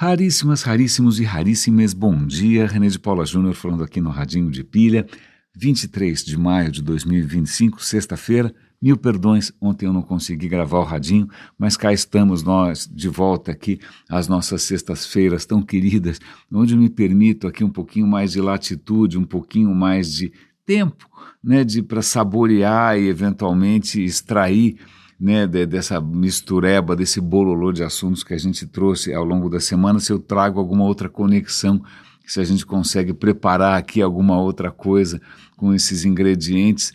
Raríssimas, raríssimos e raríssimas, bom dia, René de Paula Júnior falando aqui no Radinho de Pilha, 23 de maio de 2025, sexta-feira, mil perdões, ontem eu não consegui gravar o Radinho, mas cá estamos nós de volta aqui, às nossas sextas-feiras tão queridas, onde eu me permito aqui um pouquinho mais de latitude, um pouquinho mais de tempo, né, para saborear e eventualmente extrair, né, dessa mistureba, desse bololô de assuntos que a gente trouxe ao longo da semana, se eu trago alguma outra conexão, se a gente consegue preparar aqui alguma outra coisa com esses ingredientes.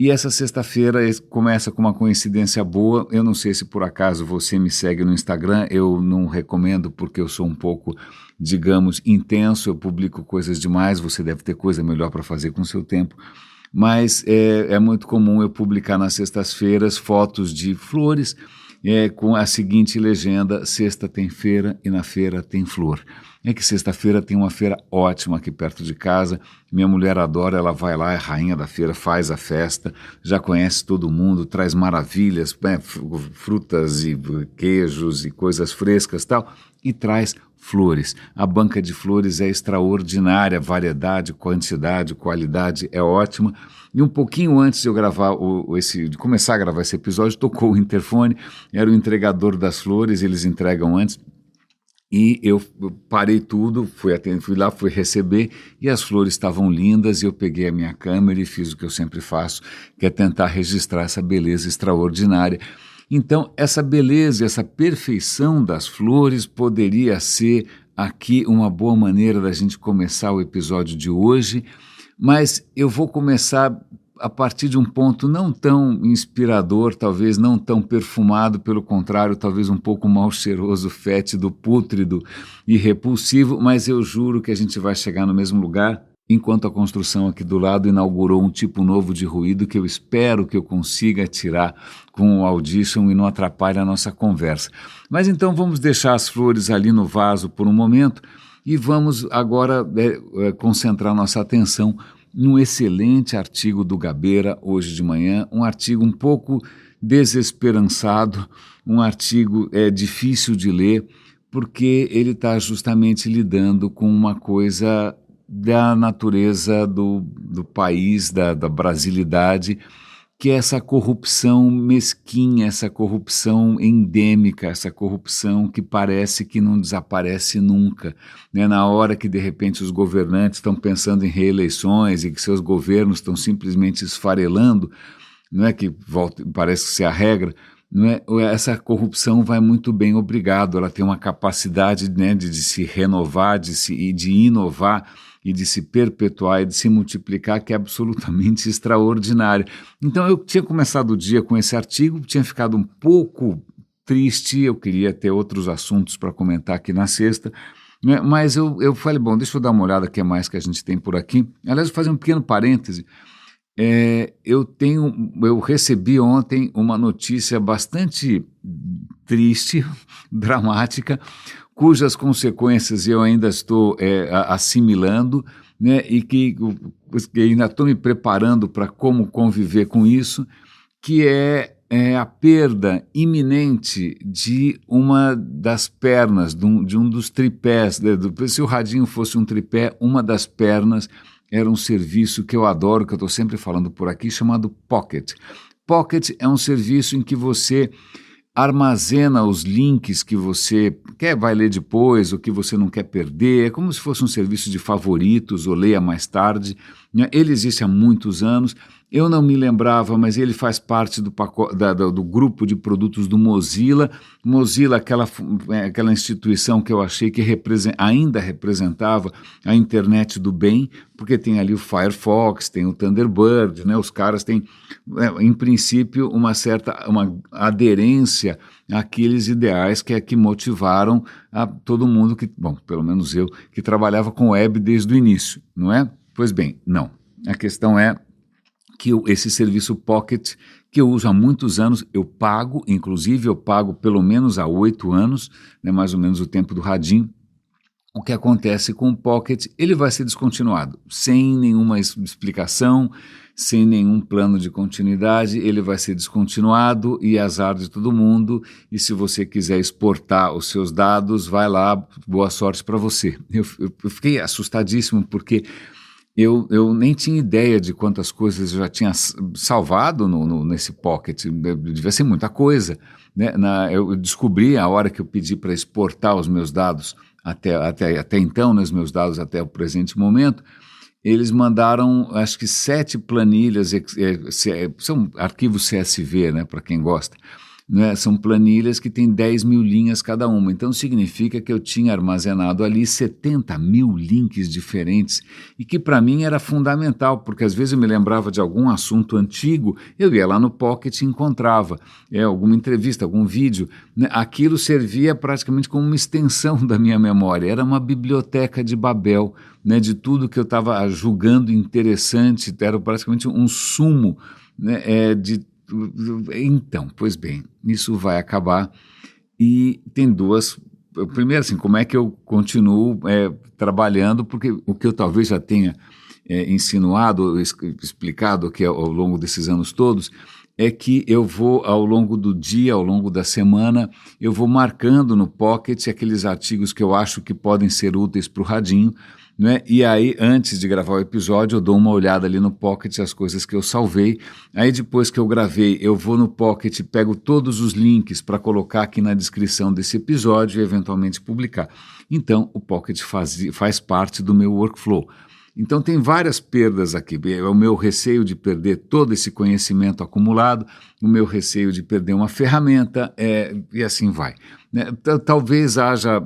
E essa sexta-feira começa com uma coincidência boa, eu não sei se por acaso você me segue no Instagram, eu não recomendo porque eu sou um pouco, digamos, intenso, eu publico coisas demais, você deve ter coisa melhor para fazer com o seu tempo, mas é muito comum eu publicar nas sextas-feiras fotos de flores com a seguinte legenda: sexta tem feira e na feira tem flor. É que sexta-feira tem uma feira ótima aqui perto de casa, minha mulher adora, ela vai lá, é rainha da feira, faz a festa, já conhece todo mundo, traz maravilhas, frutas e queijos e coisas frescas e tal, e traz flores. A banca de flores é extraordinária, variedade, quantidade, qualidade é ótima. E um pouquinho antes de eu gravar de começar a gravar esse episódio, tocou o interfone, era o entregador das flores, eles entregam antes. E eu parei tudo, fui lá, fui receber, e as flores estavam lindas, e eu peguei a minha câmera e fiz o que eu sempre faço, que é tentar registrar essa beleza extraordinária. Então, essa beleza, essa perfeição das flores poderia ser aqui uma boa maneira da gente começar o episódio de hoje, mas eu vou começar a partir de um ponto não tão inspirador, talvez não tão perfumado, pelo contrário, talvez um pouco mal cheiroso, fétido, pútrido e repulsivo, mas eu juro que a gente vai chegar no mesmo lugar, enquanto a construção aqui do lado inaugurou um tipo novo de ruído que eu espero que eu consiga tirar com o Audition e não atrapalhe a nossa conversa. Mas então vamos deixar as flores ali no vaso por um momento e vamos agora concentrar nossa atenção num excelente artigo do Gabeira hoje de manhã, um artigo um pouco desesperançado, um artigo difícil de ler, porque ele está justamente lidando com uma coisa da natureza do país, da brasilidade, que é essa corrupção mesquinha, essa corrupção endêmica, essa corrupção que parece que não desaparece nunca, né? Na hora que de repente os governantes estão pensando em reeleições e que seus governos estão simplesmente esfarelando, não é que parece ser a regra, não é? Essa corrupção vai muito bem, obrigado, ela tem uma capacidade, né, de se renovar, de inovar, e de se perpetuar e de se multiplicar, que é absolutamente extraordinário. Então eu tinha começado o dia com esse artigo, tinha ficado um pouco triste, eu queria ter outros assuntos para comentar aqui na sexta, né? Mas eu falei, bom, deixa eu dar uma olhada o que mais que a gente tem por aqui. Aliás, vou fazer um pequeno parêntese. Eu recebi ontem uma notícia bastante triste, dramática, cujas consequências eu ainda estou assimilando, né, e que ainda estou me preparando para como conviver com isso, que é a perda iminente de uma das pernas, de um dos tripés. Se o radinho fosse um tripé, uma das pernas era um serviço que eu adoro, que eu estou sempre falando por aqui, chamado Pocket. Pocket é um serviço em que você armazena os links que você vai ler depois, ou que você não quer perder, é como se fosse um serviço de favoritos, ou leia mais tarde, né? Ele existe há muitos anos, eu não me lembrava, mas ele faz parte do grupo de produtos do Mozilla. Mozilla, aquela instituição que eu achei que ainda representava a internet do bem, porque tem ali o Firefox, tem o Thunderbird, né? Os caras têm, em princípio, uma aderência àqueles ideais que motivaram a todo mundo que, bom, pelo menos eu, que trabalhava com web desde o início, não é? Pois bem, não. A questão é que esse serviço Pocket, que eu uso há muitos anos, inclusive eu pago pelo menos há 8 anos, né, mais ou menos o tempo do radinho. O que acontece com o Pocket? Ele vai ser descontinuado, sem nenhuma explicação, sem nenhum plano de continuidade, ele vai ser descontinuado e azar de todo mundo, e se você quiser exportar os seus dados, vai lá, boa sorte para você. Eu fiquei assustadíssimo porque eu nem tinha ideia de quantas coisas eu já tinha salvado nesse Pocket, devia ser muita coisa, né? Eu descobri a hora que eu pedi para exportar os meus dados até então, né, os meus dados até o presente momento, eles mandaram, acho que 7 planilhas, são arquivos CSV, né, para quem gosta, né, são planilhas que têm 10 mil linhas cada uma, então significa que eu tinha armazenado ali 70 mil links diferentes e que para mim era fundamental, porque às vezes eu me lembrava de algum assunto antigo, eu ia lá no Pocket e encontrava alguma entrevista, algum vídeo, né, aquilo servia praticamente como uma extensão da minha memória, era uma biblioteca de Babel, né, de tudo que eu estava julgando interessante, era praticamente um sumo, né, Então, pois bem, isso vai acabar e tem duas. Primeiro, assim, como é que eu continuo trabalhando? Porque o que eu talvez já tenha insinuado, explicado aqui ao longo desses anos todos, é que eu vou, ao longo do dia, ao longo da semana, eu vou marcando no Pocket aqueles artigos que eu acho que podem ser úteis para o radinho, né? E aí, antes de gravar o episódio, eu dou uma olhada ali no Pocket, as coisas que eu salvei. Aí, depois que eu gravei, eu vou no Pocket, pego todos os links para colocar aqui na descrição desse episódio e eventualmente publicar. Então, o Pocket faz parte do meu workflow. Então tem várias perdas aqui, o meu receio de perder todo esse conhecimento acumulado, o meu receio de perder uma ferramenta e assim vai. Né? Talvez haja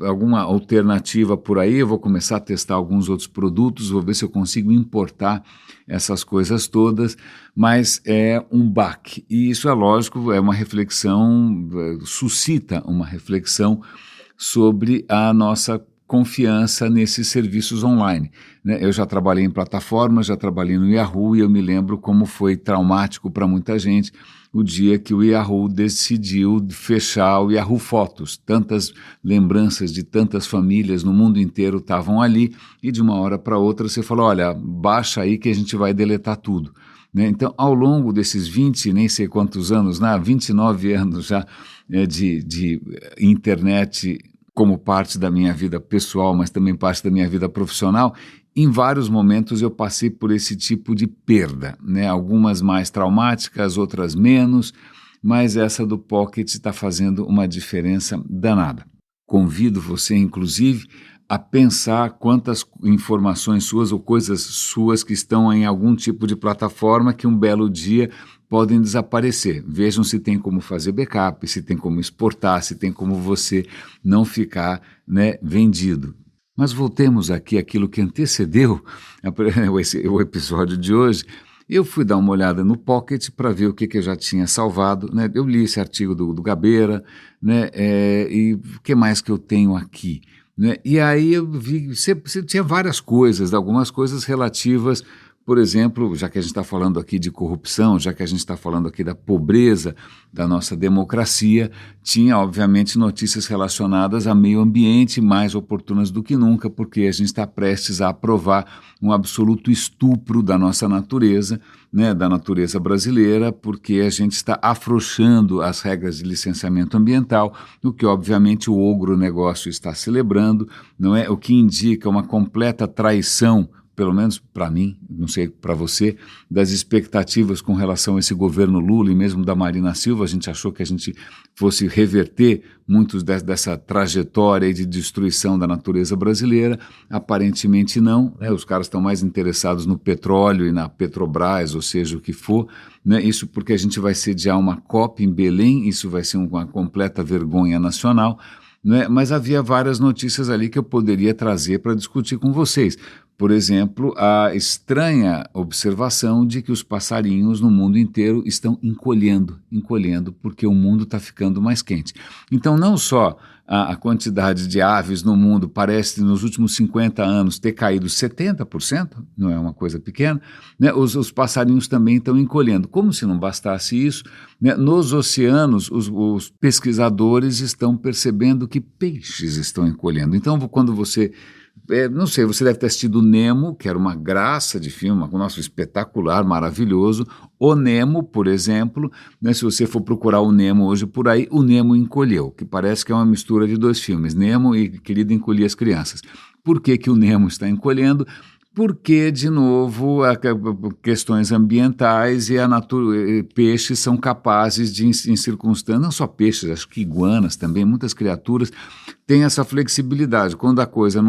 alguma alternativa por aí, eu vou começar a testar alguns outros produtos, vou ver se eu consigo importar essas coisas todas, mas é um baque. E isso é lógico, é uma reflexão, suscita uma reflexão sobre a nossa confiança nesses serviços online. Né? Eu já trabalhei em plataformas, já trabalhei no Yahoo e eu me lembro como foi traumático para muita gente o dia que o Yahoo decidiu fechar o Yahoo Fotos. Tantas lembranças de tantas famílias no mundo inteiro estavam ali e de uma hora para outra você falou, olha, baixa aí que a gente vai deletar tudo. Né? Então, ao longo desses 20, nem sei quantos anos, 29 anos já de internet como parte da minha vida pessoal, mas também parte da minha vida profissional, em vários momentos eu passei por esse tipo de perda, né? Algumas mais traumáticas, outras menos, mas essa do Pocket está fazendo uma diferença danada. Convido você, inclusive, a pensar quantas informações suas ou coisas suas que estão em algum tipo de plataforma que um belo dia podem desaparecer. Vejam se tem como fazer backup, se tem como exportar, se tem como você não ficar, né, vendido. Mas voltemos aqui àquilo que antecedeu o episódio de hoje. Eu fui dar uma olhada no Pocket para ver o que eu já tinha salvado, né? Eu li esse artigo do Gabeira, né? E o que mais que eu tenho aqui? Né? E aí eu vi, você tinha várias coisas, algumas coisas relativas, por exemplo, já que a gente está falando aqui de corrupção, já que a gente está falando aqui da pobreza da nossa democracia, tinha obviamente notícias relacionadas a meio ambiente mais oportunas do que nunca, porque a gente está prestes a aprovar um absoluto estupro da nossa natureza, né, da natureza brasileira, porque a gente está afrouxando as regras de licenciamento ambiental, o que obviamente o agronegócio está celebrando, não é? O que indica uma completa traição, pelo menos para mim, não sei para você, das expectativas com relação a esse governo Lula e mesmo da Marina Silva. A gente achou que a gente fosse reverter muitos dessa trajetória de destruição da natureza brasileira. Aparentemente não, né? Os caras estão mais interessados no petróleo e na Petrobras, ou seja, o que for, né? Isso porque a gente vai sediar uma COP em Belém, isso vai ser uma completa vergonha nacional, né? Mas havia várias notícias ali que eu poderia trazer para discutir com vocês. Por exemplo, a estranha observação de que os passarinhos no mundo inteiro estão encolhendo, porque o mundo está ficando mais quente. Então, não só a quantidade de aves no mundo parece, nos últimos 50 anos, ter caído 70%, não é uma coisa pequena, né? Os passarinhos também estão encolhendo. Como se não bastasse isso, né? Nos oceanos, os pesquisadores estão percebendo que peixes estão encolhendo. Então, quando você não sei, você deve ter assistido Nemo, que era uma graça de filme, nosso espetacular, maravilhoso. O Nemo, por exemplo, né, se você for procurar o Nemo hoje por aí, o Nemo Encolheu, que parece que é uma mistura de dois filmes, Nemo e Querido Encolhi as Crianças. Por que que o Nemo está encolhendo? Porque, de novo, questões ambientais e peixes são capazes de, em circunstâncias, não só peixes, acho que iguanas também, muitas criaturas têm essa flexibilidade. Quando a coisa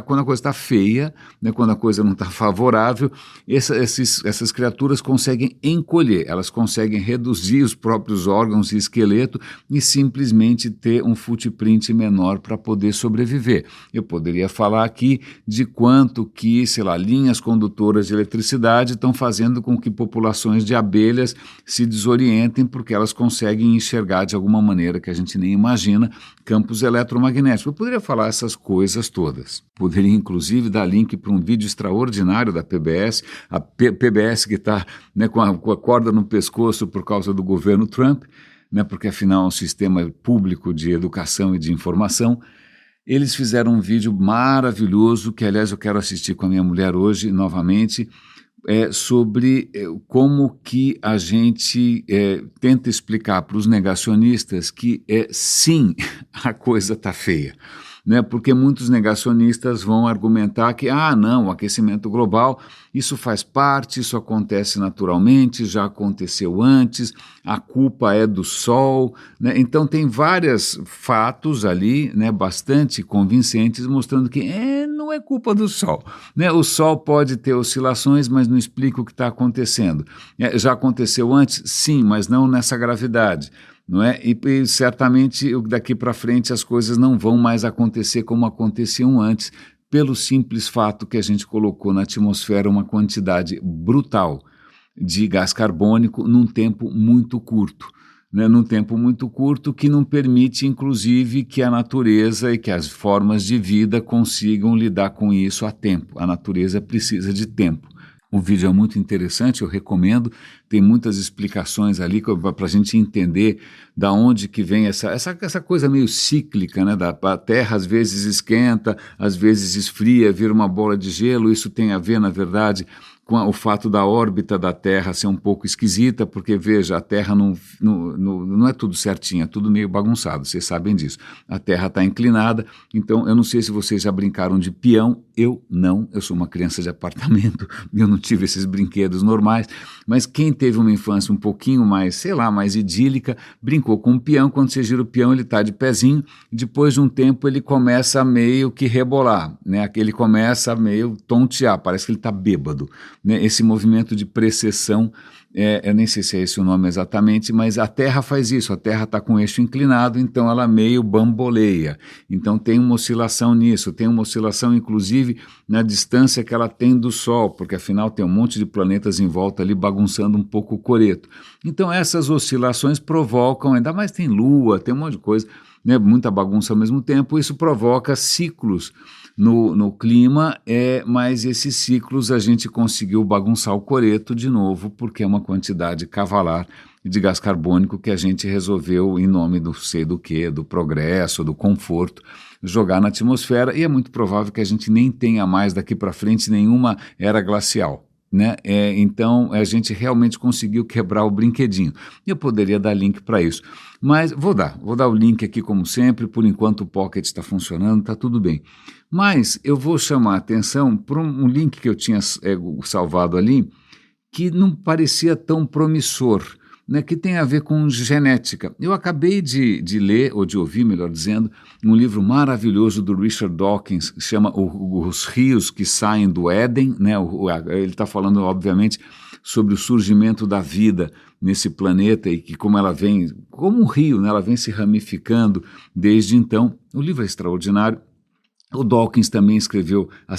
quando a coisa está feia, né, quando a coisa não está favorável, essas criaturas conseguem encolher, elas conseguem reduzir os próprios órgãos e esqueleto e simplesmente ter um footprint menor para poder sobreviver. Eu poderia falar aqui de quanto que, sei lá, linhas condutoras de eletricidade estão fazendo com que populações de abelhas se desorientem porque elas conseguem enxergar de alguma maneira que a gente nem imagina campos eletromagnéticos. Eu poderia falar essas coisas todas. Poderia, inclusive, dar link para um vídeo extraordinário da PBS, a PBS que está, né, com a corda no pescoço por causa do governo Trump, né, porque afinal é um sistema público de educação e de informação. Eles fizeram um vídeo maravilhoso, que aliás eu quero assistir com a minha mulher hoje novamente, sobre como que a gente tenta explicar para os negacionistas que sim, a coisa está feia. Né, porque muitos negacionistas vão argumentar que, não, o aquecimento global, isso faz parte, isso acontece naturalmente, já aconteceu antes, a culpa é do Sol, né? Então tem vários fatos ali, né, bastante convincentes, mostrando que não é culpa do Sol. Né? O Sol pode ter oscilações, mas não explica o que está acontecendo. Já aconteceu antes? Sim, mas não nessa gravidade. Não é? E certamente daqui para frente as coisas não vão mais acontecer como aconteciam antes, pelo simples fato que a gente colocou na atmosfera uma quantidade brutal de gás carbônico num tempo muito curto. Né, num tempo muito curto que não permite, inclusive, que a natureza e que as formas de vida consigam lidar com isso a tempo. A natureza precisa de tempo. O vídeo é muito interessante, eu recomendo, tem muitas explicações ali para a gente entender da onde que vem essa coisa meio cíclica, né? A Terra às vezes esquenta, às vezes esfria, vira uma bola de gelo, isso tem a ver, na verdade, com o fato da órbita da Terra ser um pouco esquisita, porque, veja, a Terra não é tudo certinho, é tudo meio bagunçado, vocês sabem disso. A Terra está inclinada, então eu não sei se vocês já brincaram de peão, eu não, eu sou uma criança de apartamento, eu não tive esses brinquedos normais, mas quem teve uma infância um pouquinho mais, sei lá, mais idílica, brincou com um peão, quando você gira o peão ele está de pezinho, depois de um tempo ele começa a meio que rebolar, né? Ele começa a meio tontear, parece que ele está bêbado. Né, esse movimento de precessão, eu nem sei se é esse o nome exatamente, mas a Terra faz isso, a Terra está com o eixo inclinado, então ela meio bamboleia, então tem uma oscilação nisso, tem uma oscilação inclusive na distância que ela tem do Sol, porque afinal tem um monte de planetas em volta ali bagunçando um pouco o coreto. Então essas oscilações provocam, ainda mais tem Lua, tem um monte de coisa, né, muita bagunça ao mesmo tempo, isso provoca ciclos no clima, mas esses ciclos a gente conseguiu bagunçar o coreto de novo, porque é uma quantidade cavalar de gás carbônico que a gente resolveu, em nome do sei do que, do progresso, do conforto, jogar na atmosfera, e é muito provável que a gente nem tenha mais daqui para frente nenhuma era glacial. Né? Então a gente realmente conseguiu quebrar o brinquedinho. Eu poderia dar link para isso, mas vou dar o link aqui como sempre. Por enquanto o Pocket está funcionando, está tudo bem, mas eu vou chamar a atenção para um link que eu tinha salvado ali, que não parecia tão promissor, né, que tem a ver com genética. Eu acabei de ler, ou de ouvir, melhor dizendo, um livro maravilhoso do Richard Dawkins, que chama Os Rios que Saem do Éden, né, ele está falando, obviamente, sobre o surgimento da vida nesse planeta e que como ela vem, como um rio, né, ela vem se ramificando desde então. O livro é extraordinário. O Dawkins também escreveu há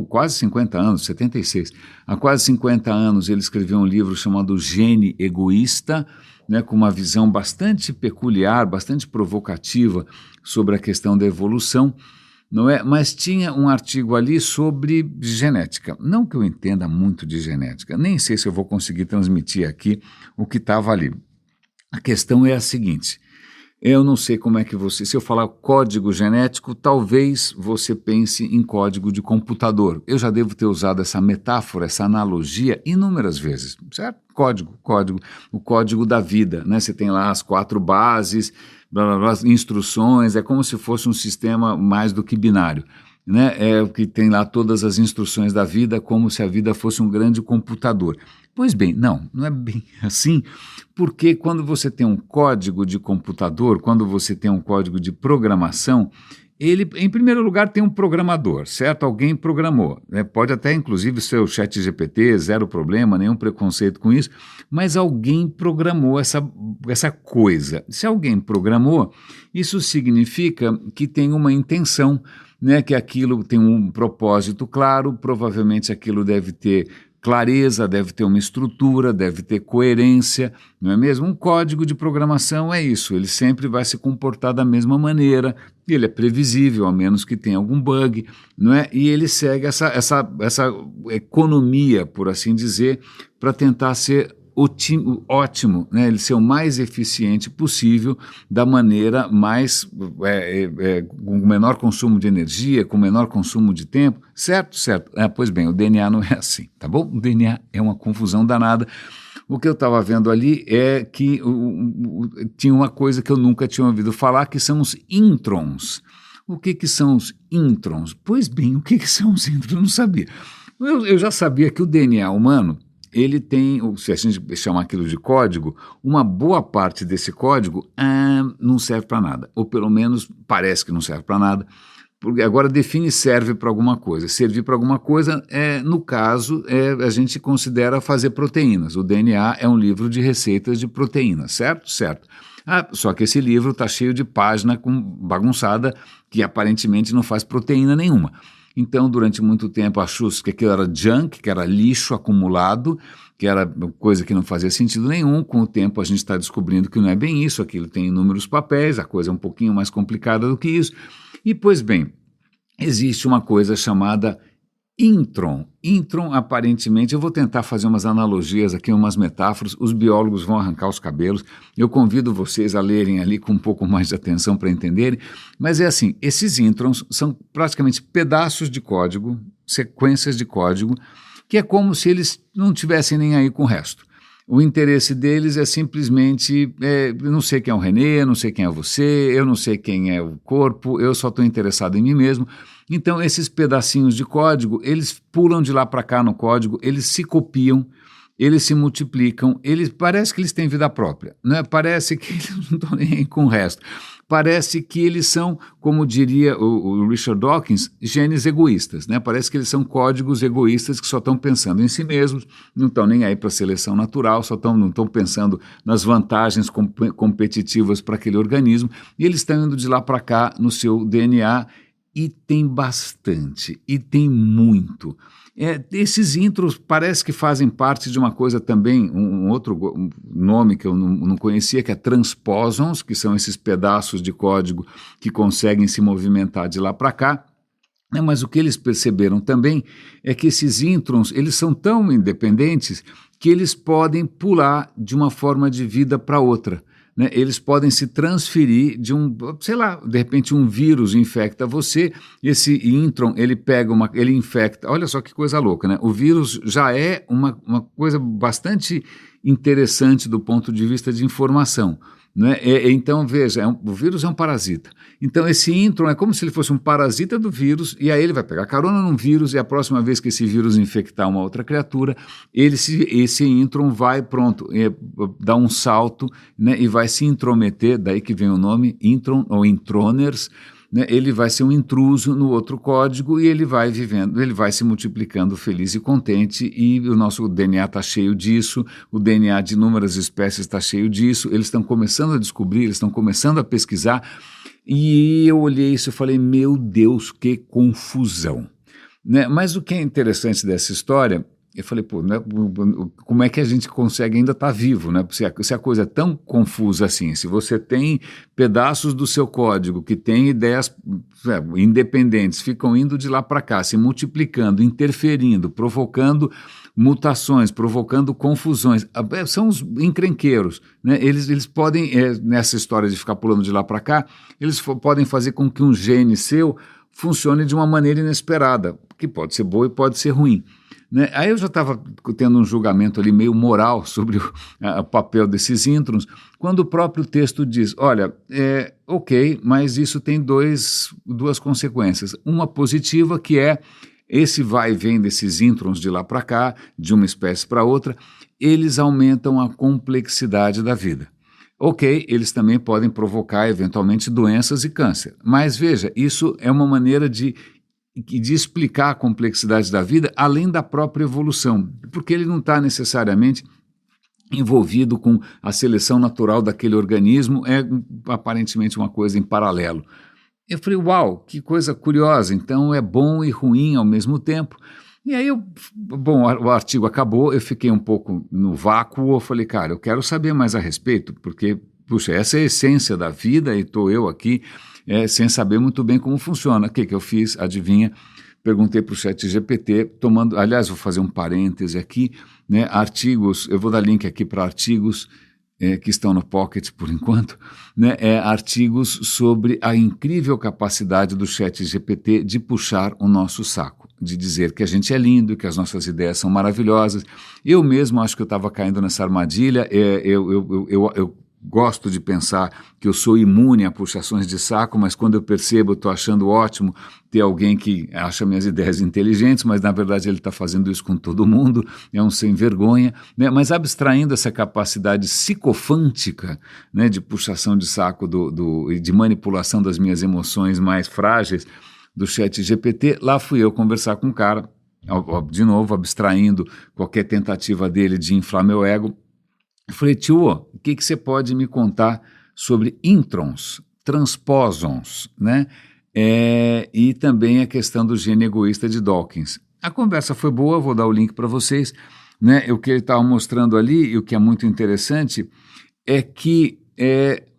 quase 50 anos, 76, há quase 50 anos ele escreveu um livro chamado Gene Egoísta, né, com uma visão bastante peculiar, bastante provocativa sobre a questão da evolução, não é? Mas tinha um artigo ali sobre genética. Não que eu entenda muito de genética, nem sei se eu vou conseguir transmitir aqui o que estava ali. A questão é a seguinte: Eu não sei como é que você, se eu falar código genético, talvez você pense em código de computador. Eu já devo ter usado essa metáfora, essa analogia inúmeras vezes, certo? Código, o código da vida, né? Você tem lá as 4 bases, blá, blá, blá, instruções, é como se fosse um sistema mais do que binário, né? É o que tem lá todas as instruções da vida, como se a vida fosse um grande computador. Pois bem, não é bem assim, porque quando você tem um código de computador, quando você tem um código de programação, ele, em primeiro lugar, tem um programador, certo? Alguém programou, né? Pode até, inclusive, ser o ChatGPT, zero problema, nenhum preconceito com isso, mas alguém programou essa coisa. Se alguém programou, isso significa que tem uma intenção, né? Que aquilo tem um propósito claro, provavelmente aquilo deve ter clareza, deve ter uma estrutura, deve ter coerência, não é mesmo? Um código de programação é isso, ele sempre vai se comportar da mesma maneira, ele é previsível, a menos que tenha algum bug, não é? E ele segue essa economia, por assim dizer, para tentar ser ótimo, né? Ele ser o mais eficiente possível, da maneira mais, com o menor consumo de energia, com o menor consumo de tempo, certo? Certo. Pois bem, o DNA não é assim, tá bom? O DNA é uma confusão danada. O que eu estava vendo ali é que tinha uma coisa que eu nunca tinha ouvido falar, que são os introns. O que são os introns? Pois bem, o que são os introns? Eu não sabia. Eu já sabia que o DNA humano, ele tem, se a gente chamar aquilo de código, uma boa parte desse código não serve para nada, ou pelo menos parece que não serve para nada, porque agora define serve para alguma coisa. Servir para alguma coisa, no caso, a gente considera fazer proteínas. O DNA é um livro de receitas de proteínas, certo? Certo. Só que esse livro está cheio de página bagunçada que aparentemente não faz proteína nenhuma. Então, durante muito tempo, achou-se que aquilo era junk, que era lixo acumulado, que era coisa que não fazia sentido nenhum. Com o tempo, a gente está descobrindo que não é bem isso, aquilo tem inúmeros papéis, a coisa é um pouquinho mais complicada do que isso. E, pois bem, existe uma coisa chamada intron. Intron, aparentemente, eu vou tentar fazer umas analogias aqui, umas metáforas, os biólogos vão arrancar os cabelos, eu convido vocês a lerem ali com um pouco mais de atenção para entenderem, mas é assim, esses introns são praticamente pedaços de código, sequências de código, que é como se eles não tivessem nem aí com o resto. O interesse deles é simplesmente, eu não sei quem é o René, eu não sei quem é você, eu não sei quem é o corpo, eu só estou interessado em mim mesmo. Então, esses pedacinhos de código, eles pulam de lá para cá no código, eles se copiam, eles se multiplicam, parece que eles têm vida própria, né? Parece que eles não estão nem aí com o resto. Parece que eles são, como diria o Richard Dawkins, genes egoístas, né? Parece que eles são códigos egoístas que só estão pensando em si mesmos, não estão nem aí para a seleção natural, não estão pensando nas vantagens competitivas para aquele organismo, e eles estão indo de lá para cá no seu DNA, e tem bastante, e tem muito. Esses intros parece que fazem parte de uma coisa também, um outro nome que eu não conhecia, que é transposons, que são esses pedaços de código que conseguem se movimentar de lá para cá. Mas o que eles perceberam também é que esses introns, eles são tão independentes que eles podem pular de uma forma de vida para outra. Né, eles podem se transferir de de repente um vírus infecta você, esse intron, ele infecta, olha só que coisa louca, né? O vírus já é uma coisa bastante interessante do ponto de vista de informação, né? Então, veja, o vírus é um parasita. Então, esse intron é como se ele fosse um parasita do vírus, e aí ele vai pegar carona num vírus, e a próxima vez que esse vírus infectar uma outra criatura, esse intron vai, dar um salto, né, e vai se intrometer, daí que vem o nome, intron ou introners, né, ele vai ser um intruso no outro código e ele vai vivendo, ele vai se multiplicando feliz e contente, e o nosso DNA está cheio disso, o DNA de inúmeras espécies está cheio disso, eles estão começando a descobrir, eles estão começando a pesquisar, e eu olhei isso e falei, meu Deus, que confusão. Né? Mas o que é interessante dessa história Eu falei, pô, né, como é que a gente consegue ainda estar vivo, né? Se a coisa é tão confusa assim, se você tem pedaços do seu código que têm ideias independentes, ficam indo de lá para cá, se multiplicando, interferindo, provocando mutações, provocando confusões, são os encrenqueiros, né? Eles podem, nessa história de ficar pulando de lá para cá, eles podem fazer com que um gene seu funcione de uma maneira inesperada, que pode ser boa e pode ser ruim. Né? Aí eu já estava tendo um julgamento ali meio moral sobre o papel desses introns, quando o próprio texto diz, olha, ok, mas isso tem duas consequências. Uma positiva, que é esse vai e vem desses introns de lá para cá, de uma espécie para outra, eles aumentam a complexidade da vida. Ok, eles também podem provocar eventualmente doenças e câncer, mas veja, isso é uma maneira de explicar a complexidade da vida além da própria evolução, porque ele não está necessariamente envolvido com a seleção natural daquele organismo, é aparentemente uma coisa em paralelo. Eu falei, uau, que coisa curiosa, então é bom e ruim ao mesmo tempo. E aí, o artigo acabou, eu fiquei um pouco no vácuo, eu falei, cara, eu quero saber mais a respeito, porque, puxa, essa é a essência da vida e estou eu aqui sem saber muito bem como funciona. O que eu fiz? Adivinha? Perguntei para o ChatGPT, aliás, vou fazer um parêntese aqui, né, artigos, eu vou dar link aqui para artigos que estão no Pocket por enquanto, né, artigos sobre a incrível capacidade do ChatGPT de puxar o nosso saco, de dizer que a gente é lindo, que as nossas ideias são maravilhosas. Eu mesmo acho que eu estava caindo nessa armadilha, eu gosto de pensar que eu sou imune a puxações de saco, mas quando eu percebo, eu estou achando ótimo ter alguém que acha minhas ideias inteligentes, mas na verdade ele está fazendo isso com todo mundo, é um sem vergonha, né? Mas abstraindo essa capacidade psicofântica, né, de puxação de saco e de manipulação das minhas emoções mais frágeis do ChatGPT, lá fui eu conversar com um cara, de novo, abstraindo qualquer tentativa dele de inflar meu ego. Eu falei, tio, o que você pode me contar sobre introns, transposons, né? E também a questão do gene egoísta de Dawkins. A conversa foi boa, vou dar o link para vocês, né? O que ele estava mostrando ali, e o que é muito interessante, é que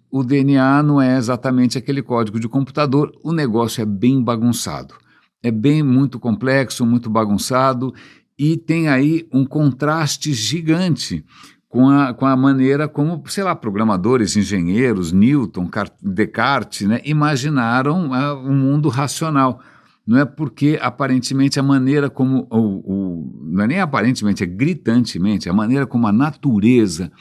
o DNA não é exatamente aquele código de computador, o negócio é bem bagunçado, é bem muito complexo, muito bagunçado, e tem aí um contraste gigante com a maneira como, sei lá, programadores, engenheiros, Newton, Descartes, né, imaginaram um mundo racional. Não é porque, aparentemente, a maneira como, não é nem aparentemente, é gritantemente, a maneira como a natureza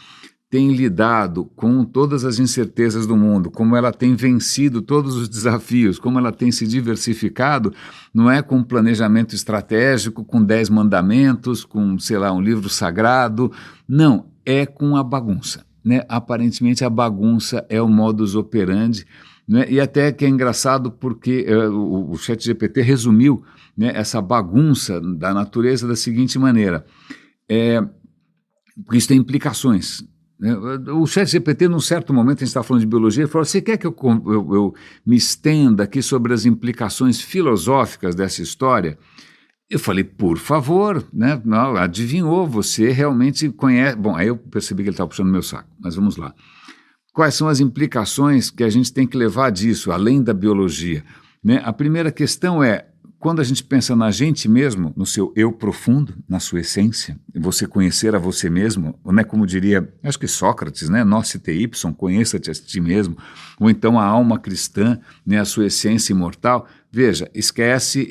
tem lidado com todas as incertezas do mundo, como ela tem vencido todos os desafios, como ela tem se diversificado, não é com planejamento estratégico, com 10 mandamentos, com, sei lá, um livro sagrado, não, é com a bagunça, né? Aparentemente a bagunça é o modus operandi, né? E até que é engraçado porque o ChatGPT resumiu, né, essa bagunça da natureza da seguinte maneira, porque isso tem implicações. O ChatGPT, num certo momento, a gente estava falando de biologia, ele falou, você quer que eu me estenda aqui sobre as implicações filosóficas dessa história? Eu falei, por favor, né? Não, adivinhou, você realmente conhece. Bom, aí eu percebi que ele estava puxando meu saco, mas vamos lá. Quais são as implicações que a gente tem que levar disso, além da biologia? Né? A primeira questão é, quando a gente pensa na gente mesmo, no seu eu profundo, na sua essência, você conhecer a você mesmo, né, como diria, acho que Sócrates, né, Nós te Y, conheça-te a ti mesmo, ou então a alma cristã, né, a sua essência imortal, veja, esquece,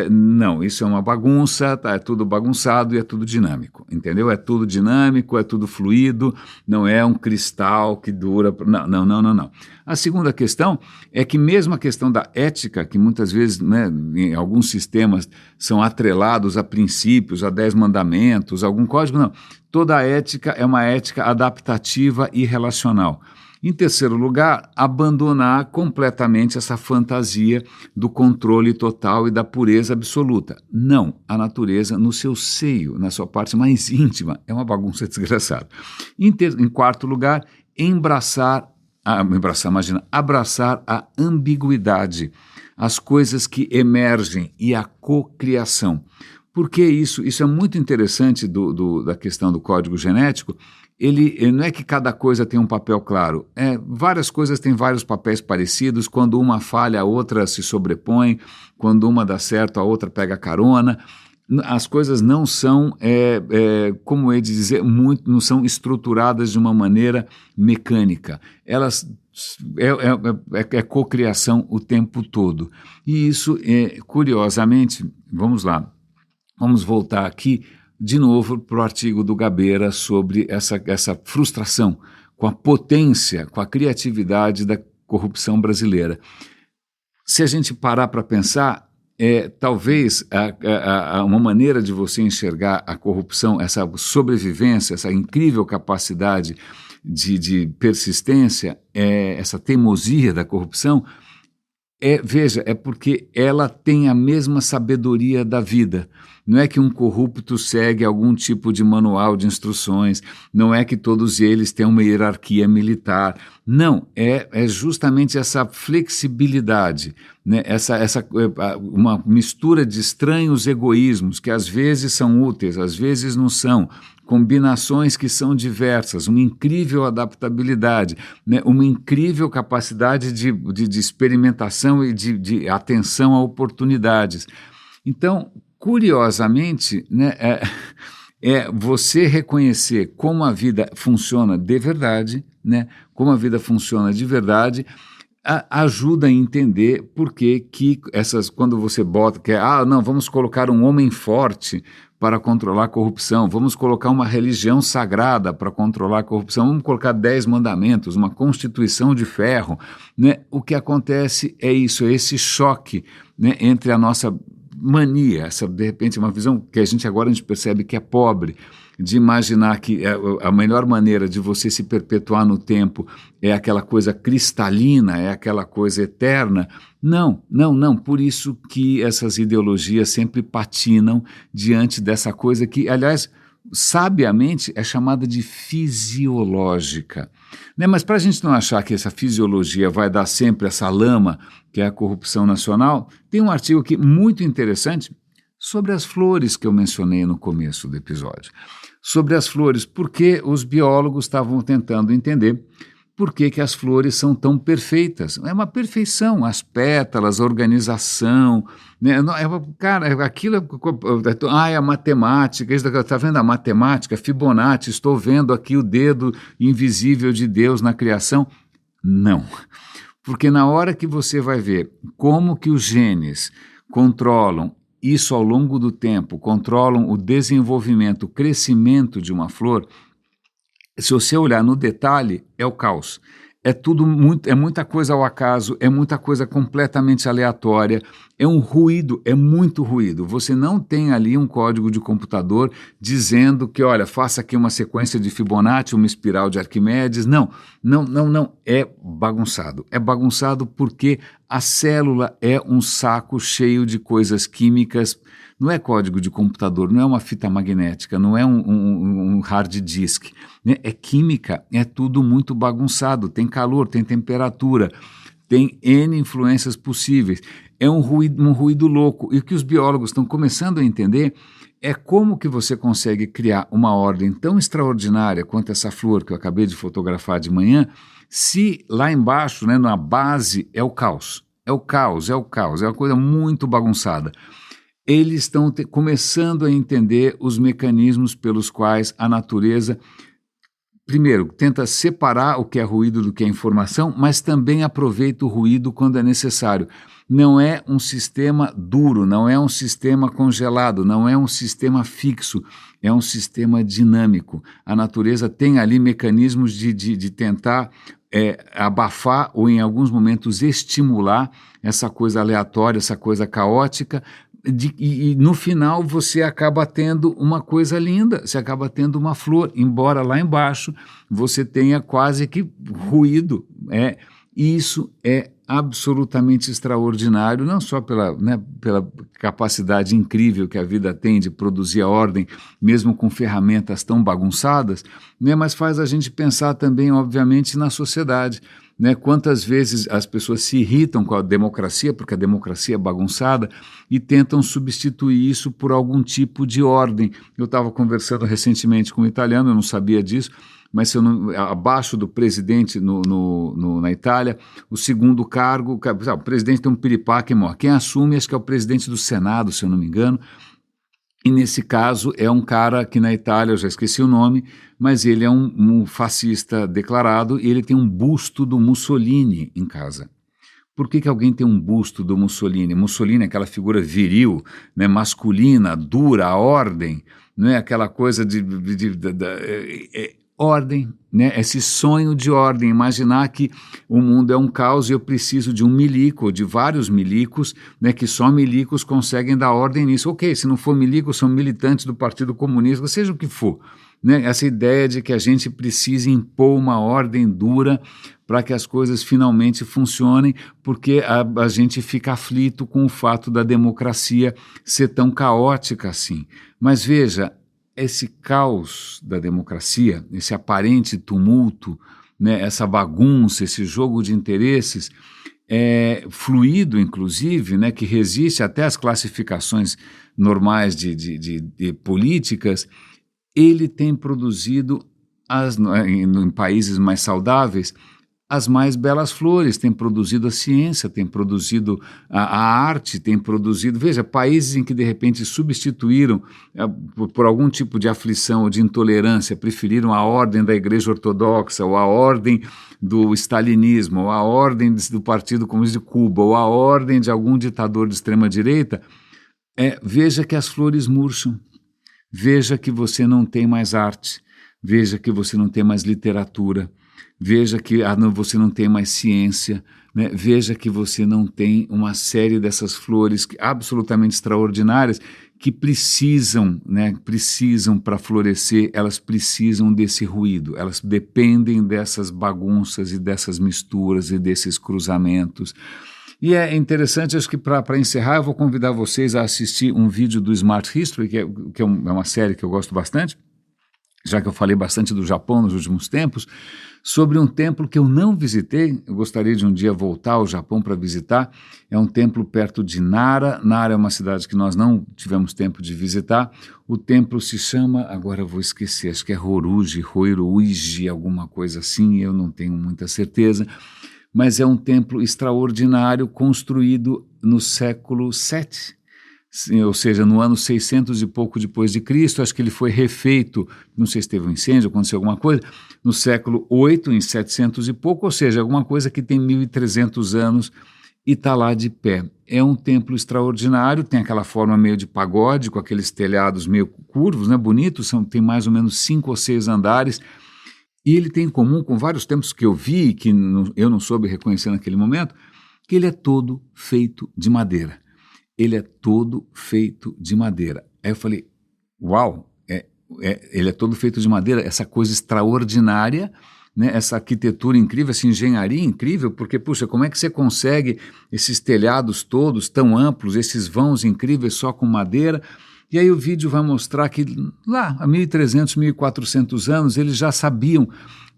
não, isso é uma bagunça, tá, é tudo bagunçado e é tudo dinâmico, entendeu? É tudo dinâmico, é tudo fluido, não é um cristal que dura, não. A segunda questão é que mesmo a questão da ética, que muitas vezes, né, em alguns sistemas são atrelados a princípios, a 10 mandamentos, algum código, não. Toda a ética é uma ética adaptativa e relacional. Em terceiro lugar, abandonar completamente essa fantasia do controle total e da pureza absoluta. Não, a natureza no seu seio, na sua parte mais íntima, é uma bagunça desgraçada. Em quarto lugar, abraçar a ambiguidade, as coisas que emergem e a cocriação. Por que isso? Isso é muito interessante da questão do código genético. Ele não é que cada coisa tem um papel claro. Várias coisas têm vários papéis parecidos. Quando uma falha, a outra se sobrepõe. Quando uma dá certo, a outra pega carona. As coisas não são, como é de dizer, não são estruturadas de uma maneira mecânica. Elas é cocriação o tempo todo. E isso, curiosamente, vamos lá, vamos voltar aqui de novo para o artigo do Gabeira sobre essa frustração com a potência, com a criatividade da corrupção brasileira. Se a gente parar para pensar, talvez uma maneira de você enxergar a corrupção, essa sobrevivência, essa incrível capacidade de persistência, essa teimosia da corrupção, veja, é porque ela tem a mesma sabedoria da vida. Não é que um corrupto segue algum tipo de manual de instruções, não é que todos eles têm uma hierarquia militar. Não, é justamente essa flexibilidade, né? Uma mistura de estranhos egoísmos que às vezes são úteis, às vezes não são, combinações que são diversas, uma incrível adaptabilidade, né? Uma incrível capacidade de experimentação e de atenção a oportunidades. Então, curiosamente, né, você reconhecer como a vida funciona de verdade, né, como a vida funciona de verdade, ajuda a entender por que quando você bota, não, vamos colocar um homem forte para controlar a corrupção, vamos colocar uma religião sagrada para controlar a corrupção, vamos colocar 10 mandamentos, uma constituição de ferro, né? O que acontece é isso, é esse choque, né, entre a nossa mania, de repente uma visão que a gente percebe que é pobre, de imaginar que a melhor maneira de você se perpetuar no tempo é aquela coisa cristalina, é aquela coisa eterna. Não, por isso que essas ideologias sempre patinam diante dessa coisa que, aliás, sabiamente é chamada de fisiológica. Né? Mas para a gente não achar que essa fisiologia vai dar sempre essa lama, que é a corrupção nacional, tem um artigo aqui muito interessante sobre as flores que eu mencionei no começo do episódio. Sobre as flores, porque os biólogos estavam tentando entender por que as flores são tão perfeitas. É uma perfeição, as pétalas, a organização, né? Cara, aquilo é a matemática, está vendo a matemática, Fibonacci, estou vendo aqui o dedo invisível de Deus na criação. Não, porque na hora que você vai ver como que os genes controlam isso ao longo do tempo, controlam o desenvolvimento, o crescimento de uma flor, se você olhar no detalhe, é o caos. É muita coisa ao acaso, é muita coisa completamente aleatória, é um ruído, é muito ruído. Você não tem ali um código de computador dizendo que, olha, faça aqui uma sequência de Fibonacci, uma espiral de Arquimedes. Não. É bagunçado. É bagunçado porque a célula é um saco cheio de coisas químicas. Não é código de computador, não é uma fita magnética, não é um hard disk. Né? É química, é tudo muito bagunçado, tem calor, tem temperatura, tem N influências possíveis. É um ruído louco. E o que os biólogos estão começando a entender é como que você consegue criar uma ordem tão extraordinária quanto essa flor que eu acabei de fotografar de manhã, se lá embaixo, né, na base, é o caos. É uma coisa muito bagunçada. Eles estão começando a entender os mecanismos pelos quais a natureza, primeiro, tenta separar o que é ruído do que é informação, mas também aproveita o ruído quando é necessário. Não é um sistema duro, não é um sistema congelado, não é um sistema fixo, é um sistema dinâmico. A natureza tem ali mecanismos de tentar abafar ou, em alguns momentos, estimular essa coisa aleatória, essa coisa caótica, e no final você acaba tendo uma coisa linda, você acaba tendo uma flor, embora lá embaixo você tenha quase que ruído. Isso é absolutamente extraordinário, não só pela capacidade incrível que a vida tem de produzir a ordem, mesmo com ferramentas tão bagunçadas, né, mas faz a gente pensar também, obviamente, na sociedade. né? Quantas vezes as pessoas se irritam com a democracia, porque a democracia é bagunçada, e tentam substituir isso por algum tipo de ordem. Eu estava conversando recentemente com um italiano, eu não sabia disso, mas se eu não, abaixo do presidente na Itália, o segundo cargo, o presidente tem um piripaque, quem assume acho que é o presidente do Senado, se eu não me engano, e nesse caso é um cara que na Itália, eu já esqueci o nome, mas ele é um fascista declarado e ele tem um busto do Mussolini em casa. Por que alguém tem um busto do Mussolini? Mussolini é aquela figura viril, né, masculina, dura, a ordem, não é aquela coisa de ordem, né? Esse sonho de ordem, imaginar que o mundo é um caos e eu preciso de um milico, ou de vários milicos, né, que só milicos conseguem dar ordem nisso. Ok, se não for milico, são militantes do Partido Comunista, seja o que for. Né? Essa ideia de que a gente precisa impor uma ordem dura para que as coisas finalmente funcionem, porque a gente fica aflito com o fato da democracia ser tão caótica assim. Mas veja, esse caos da democracia, esse aparente tumulto, né, essa bagunça, esse jogo de interesses, fluido, inclusive, né, que resiste até às classificações normais de políticas, ele tem produzido, em países mais saudáveis, as mais belas flores, tem produzido a ciência, tem produzido a arte, tem produzido... Veja, países em que de repente substituíram por algum tipo de aflição ou de intolerância, preferiram a ordem da Igreja Ortodoxa, ou a ordem do stalinismo, ou a ordem do Partido Comunista de Cuba, ou a ordem de algum ditador de extrema-direita, veja que as flores murcham, veja que você não tem mais arte, veja que você não tem mais literatura, veja que você não tem mais ciência, né? Veja que você não tem uma série dessas flores absolutamente extraordinárias que precisam, né? Precisam para florescer, elas precisam desse ruído, elas dependem dessas bagunças e dessas misturas e desses cruzamentos. E é interessante, acho que para encerrar eu vou convidar vocês a assistir um vídeo do Smart History, que é uma série que eu gosto bastante, já que eu falei bastante do Japão nos últimos tempos, sobre um templo que eu não visitei. Eu gostaria de um dia voltar ao Japão para visitar. É um templo perto de Nara. Nara é uma cidade que nós não tivemos tempo de visitar. O templo se chama, agora eu vou esquecer, acho que é Hoiruji, alguma coisa assim, eu não tenho muita certeza, mas é um templo extraordinário construído no século VII, ou seja, no ano 600 e pouco depois de Cristo. Acho que ele foi refeito, não sei se teve um incêndio, aconteceu alguma coisa, no século VIII, em 700 e pouco, ou seja, alguma coisa que tem 1.300 anos e está lá de pé. É um templo extraordinário, tem aquela forma meio de pagode, com aqueles telhados meio curvos, né, bonitos, tem mais ou menos 5 ou 6 andares, e ele tem em comum com vários templos que eu vi, que eu não soube reconhecer naquele momento, que ele é todo feito de madeira. Ele é todo feito de madeira. Aí eu falei, uau, ele é todo feito de madeira, essa coisa extraordinária, né, essa arquitetura incrível, essa engenharia incrível, porque, puxa, como é que você consegue esses telhados todos tão amplos, esses vãos incríveis só com madeira? E aí o vídeo vai mostrar que lá, há 1.300, 1.400 anos, eles já sabiam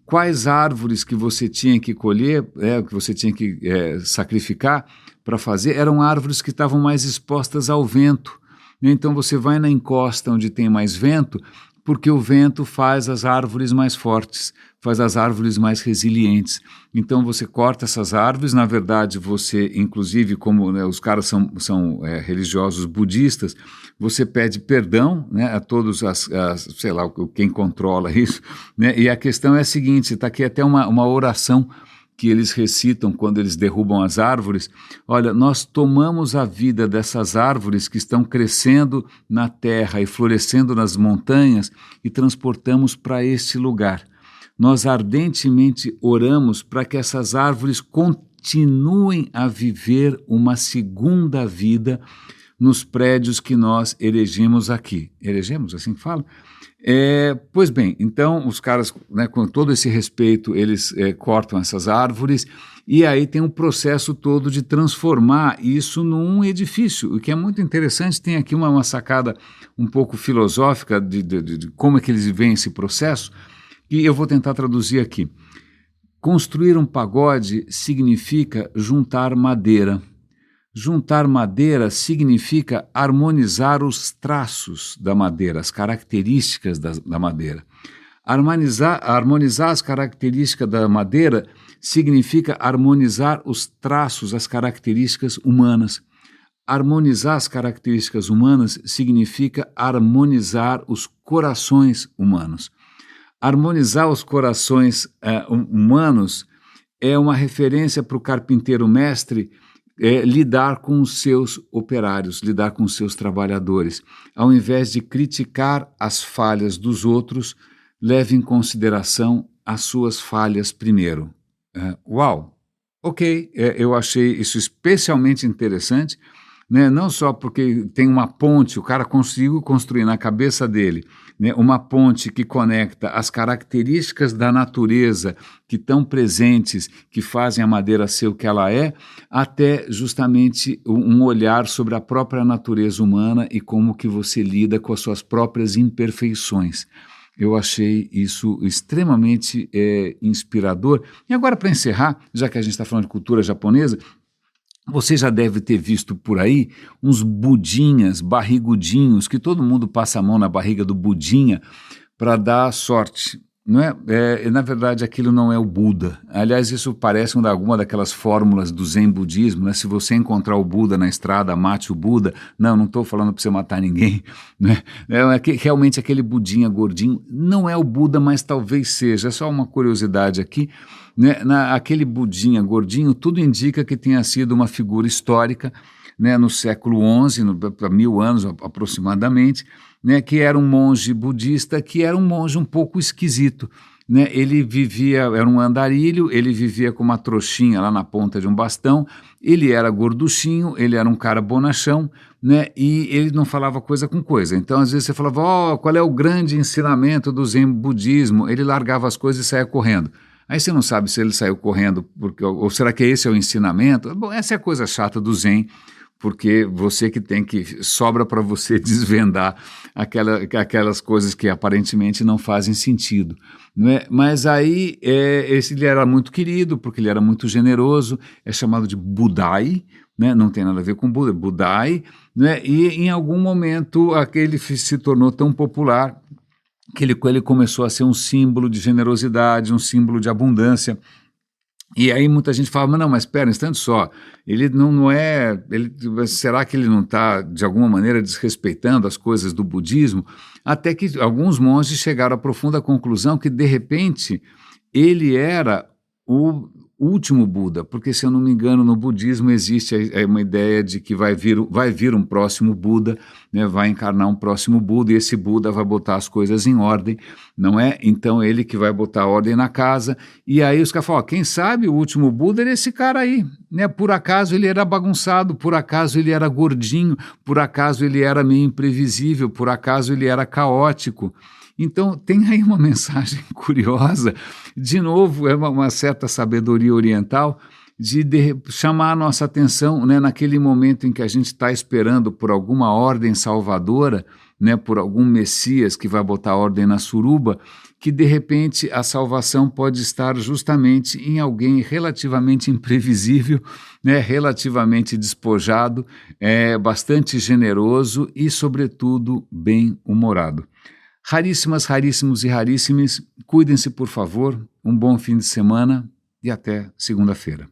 quais árvores que você tinha que colher, que você tinha que sacrificar para fazer, eram árvores que estavam mais expostas ao vento. Então você vai na encosta onde tem mais vento, porque o vento faz as árvores mais fortes, faz as árvores mais resilientes. Então você corta essas árvores, na verdade você, inclusive, como, né, os caras são religiosos budistas, você pede perdão, né, a todos sei lá, quem controla isso, né, e a questão é a seguinte, está aqui até uma oração que eles recitam quando eles derrubam as árvores. Olha, nós tomamos a vida dessas árvores que estão crescendo na terra e florescendo nas montanhas e transportamos para este lugar. Nós ardentemente oramos para que essas árvores continuem a viver uma segunda vida nos prédios que nós erigimos aqui. Erigimos, assim que fala? Pois bem, então os caras, né, com todo esse respeito, eles cortam essas árvores e aí tem um processo todo de transformar isso num edifício, o que é muito interessante. Tem aqui uma sacada um pouco filosófica de como é que eles veem esse processo, e eu vou tentar traduzir aqui. Construir um pagode significa juntar madeira. Juntar madeira significa harmonizar os traços da madeira, as características da madeira. Harmonizar as características da madeira significa harmonizar os traços, as características humanas. Harmonizar as características humanas significa harmonizar os corações humanos. Harmonizar os corações humanos é uma referência para o carpinteiro mestre lidar com os seus operários, lidar com os seus trabalhadores. Ao invés de criticar as falhas dos outros, leve em consideração as suas falhas primeiro. Uau! Ok, eu achei isso especialmente interessante, né? Não só porque tem uma ponte, o cara conseguiu construir na cabeça dele, né, uma ponte que conecta as características da natureza que estão presentes, que fazem a madeira ser o que ela é, até justamente um olhar sobre a própria natureza humana e como que você lida com as suas próprias imperfeições. Eu achei isso extremamente inspirador. E agora, para encerrar, já que a gente está falando de cultura japonesa, você já deve ter visto por aí uns budinhas barrigudinhos, que todo mundo passa a mão na barriga do budinha para dar sorte, não é? Na verdade, aquilo não é o Buda. Aliás, isso parece alguma daquelas fórmulas do Zen budismo, né? Se você encontrar o Buda na estrada, mate o Buda. Não estou falando para você matar ninguém, né? Realmente aquele budinha gordinho não é o Buda, mas talvez seja. É só uma curiosidade aqui. Né, aquele budinha gordinho, tudo indica que tenha sido uma figura histórica, né, no século XI, para 1000 anos aproximadamente, né, que era um monge budista, que era um monge um pouco esquisito. Né, ele vivia, era um andarilho, ele vivia com uma trouxinha lá na ponta de um bastão, ele era gorduchinho, ele era um cara bonachão, né, e ele não falava coisa com coisa. Então, às vezes você falava, qual é o grande ensinamento do Zen budismo? Ele largava as coisas e saía correndo. Aí você não sabe se ele saiu correndo, ou será que esse é o ensinamento? Bom, essa é a coisa chata do Zen, porque você sobra para você desvendar aquelas coisas que aparentemente não fazem sentido. Não é? Mas aí ele era muito querido, porque ele era muito generoso, é chamado de Budai, né? Não tem nada a ver com Buda, Budai, né? E em algum momento ele se tornou tão popular que ele começou a ser um símbolo de generosidade, um símbolo de abundância. E aí muita gente fala, mas espera um instante só, ele não é, será que ele não está, de alguma maneira, desrespeitando as coisas do budismo? Até que alguns monges chegaram à profunda conclusão que, de repente, ele era o último Buda, porque, se eu não me engano, no budismo existe uma ideia de que vai vir um próximo Buda, né, vai encarnar um próximo Buda, e esse Buda vai botar as coisas em ordem, não é? Então ele que vai botar ordem na casa, e aí os caras falam, quem sabe o último Buda era esse cara aí, né? Por acaso ele era bagunçado, por acaso ele era gordinho, por acaso ele era meio imprevisível, por acaso ele era caótico. Então, tem aí uma mensagem curiosa, de novo, é uma certa sabedoria oriental, de chamar a nossa atenção, né, naquele momento em que a gente está esperando por alguma ordem salvadora, né, por algum Messias que vai botar ordem na suruba, que de repente a salvação pode estar justamente em alguém relativamente imprevisível, né, relativamente despojado, bastante generoso e, sobretudo, bem-humorado. Raríssimas, raríssimos e raríssimes, cuidem-se, por favor, um bom fim de semana e até segunda-feira.